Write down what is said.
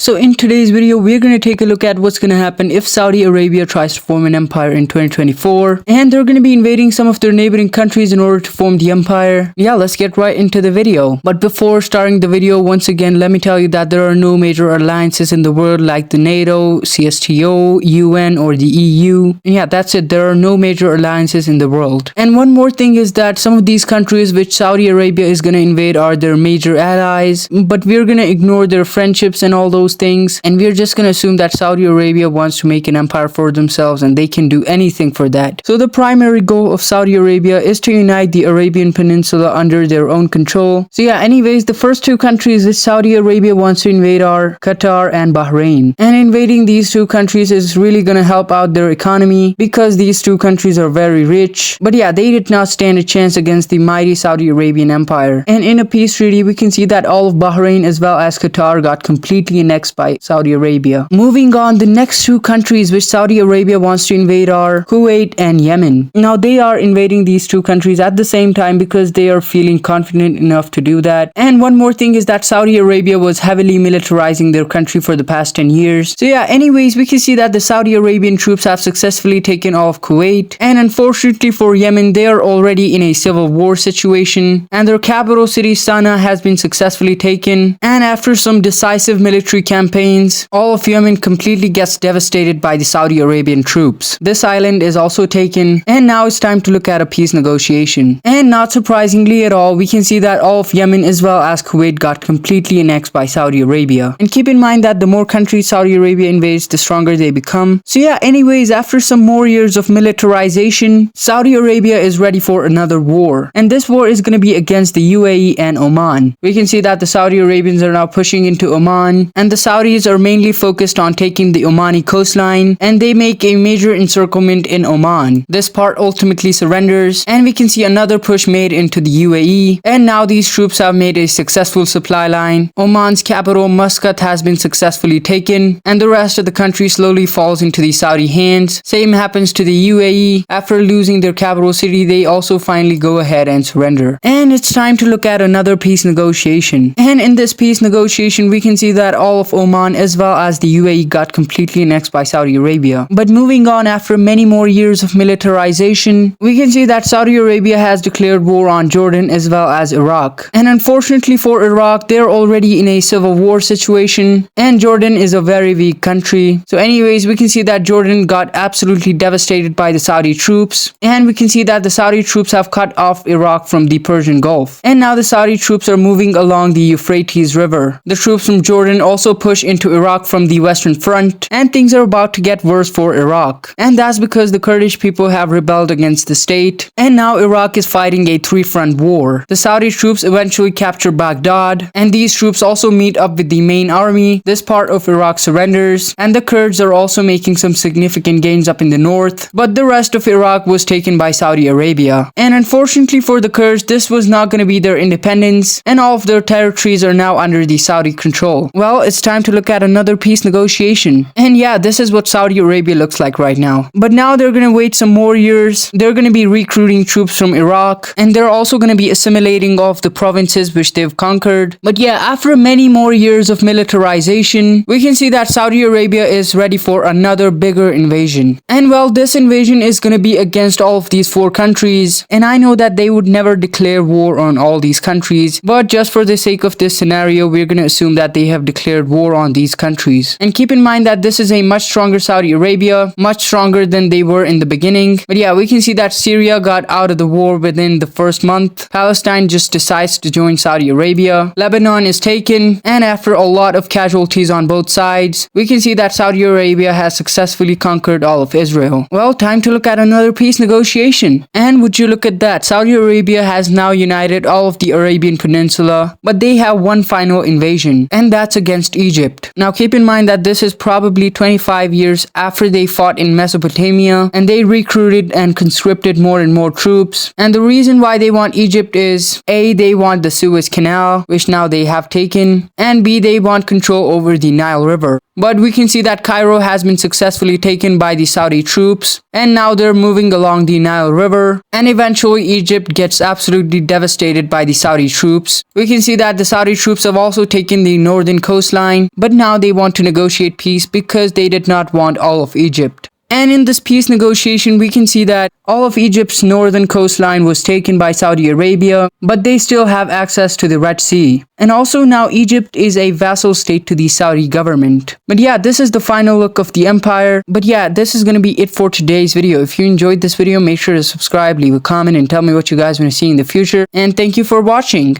So in today's video, we're going to take a look at what's going to happen if Saudi Arabia tries to form an empire in 2024. And they're going to be invading some of their neighboring countries in order to form the empire. Yeah, let's get right into the video. But before starting the video, once again, let me tell you that there are no major alliances in the world like the NATO, CSTO, UN, or the EU. And yeah, that's it. There are no major alliances in the world. And one more thing is that some of these countries which Saudi Arabia is going to invade are their major allies. But we're going to ignore their friendships and all those things, and we're just going to assume that Saudi Arabia wants to make an empire for themselves and they can do anything for that. So the primary goal of Saudi Arabia is to unite the Arabian Peninsula under their own control. So yeah, anyways, the first two countries that Saudi Arabia wants to invade are Qatar and Bahrain. And invading these two countries is really going to help out their economy because these two countries are very rich. But yeah, they did not stand a chance against the mighty Saudi Arabian Empire. And in a peace treaty, we can see that all of Bahrain as well as Qatar got completely annexed by Saudi Arabia. Moving on, the next two countries which Saudi Arabia wants to invade are Kuwait and Yemen. Now they are invading these two countries at the same time because they are feeling confident enough to do that. And one more thing is that Saudi Arabia was heavily militarizing their country for the past 10 years. So yeah, anyways, we can see that the Saudi Arabian troops have successfully taken off Kuwait. And unfortunately for Yemen, they are already in a civil war situation. And their capital city Sana'a has been successfully taken. And after some decisive military campaigns, all of Yemen completely gets devastated by the Saudi Arabian troops. This island is also taken, and now it's time to look at a peace negotiation. And not surprisingly at all, we can see that all of Yemen as well as Kuwait got completely annexed by Saudi Arabia. And keep in mind that the more countries Saudi Arabia invades, the stronger they become. So yeah, anyways, after some more years of militarization, Saudi Arabia is ready for another war. And this war is going to be against the UAE and Oman. We can see that the Saudi Arabians are now pushing into Oman, and the Saudis are mainly focused on taking the Omani coastline, and they make a major encirclement in Oman. This part ultimately surrenders, and we can see another push made into the UAE, and now these troops have made a successful supply line. Oman's capital Muscat has been successfully taken, and the rest of the country slowly falls into the Saudi hands. Same happens to the UAE. After losing their capital city, they also finally go ahead and surrender. And it's time to look at another peace negotiation. And in this peace negotiation, we can see that all of Oman as well as the UAE got completely annexed by Saudi Arabia. But moving on, after many more years of militarization, we can see that Saudi Arabia has declared war on Jordan as well as Iraq. And unfortunately for Iraq, they're already in a civil war situation, and Jordan is a very weak country. So anyways, we can see that Jordan got absolutely devastated by the Saudi troops, and we can see that the Saudi troops have cut off Iraq from the Persian Gulf. And now the Saudi troops are moving along the Euphrates River. The troops from Jordan also push into Iraq from the Western Front, and things are about to get worse for Iraq. And that's because the Kurdish people have rebelled against the state, and now Iraq is fighting a three-front war. The Saudi troops eventually capture Baghdad, and these troops also meet up with the main army. This part of Iraq surrenders, and the Kurds are also making some significant gains up in the north, but the rest of Iraq was taken by Saudi Arabia. And unfortunately for the Kurds, this was not going to be their independence, and all of their territories are now under the Saudi control. Well, it's time to look at another peace negotiation. And yeah, this is what Saudi Arabia looks like right now. But now they're going to wait some more years. They're going to be recruiting troops from Iraq, and they're also going to be assimilating all of the provinces which they've conquered. But yeah, after many more years of militarization, we can see that Saudi Arabia is ready for another bigger invasion. And well, this invasion is going to be against all of these four countries, and I know that they would never declare war on all these countries, but just for the sake of this scenario, we're going to assume that they have declared war on these countries. And keep in mind that this is a much stronger Saudi Arabia, much stronger than they were in the beginning. But yeah, we can see that Syria got out of the war within the first month. Palestine just decides to join Saudi Arabia. Lebanon is taken, and after a lot of casualties on both sides, we can see that Saudi Arabia has successfully conquered all of Israel. Well, time to look at another peace negotiation. And would you look at that, Saudi Arabia has now united all of the Arabian Peninsula, but they have one final invasion, and that's against Egypt. Now keep in mind that this is probably 25 years after they fought in Mesopotamia, and they recruited and conscripted more and more troops. And the reason why they want Egypt is A, they want the Suez Canal, which now they have taken, and B, they want control over the Nile River. But we can see that Cairo has been successfully taken by the Saudi troops, and now they're moving along the Nile River, and eventually Egypt gets absolutely devastated by the Saudi troops. We can see that the Saudi troops have also taken the northern coastline, coastline, but now they want to negotiate peace because they did not want all of Egypt. And in this peace negotiation, we can see that all of Egypt's northern coastline was taken by Saudi Arabia, but they still have access to the Red Sea. And also now Egypt is a vassal state to the Saudi government. But yeah, this is the final look of the empire. But yeah, this is going to be it for today's video. If you enjoyed this video, make sure to subscribe, leave a comment, and tell me what you guys want to see in the future. And thank you for watching.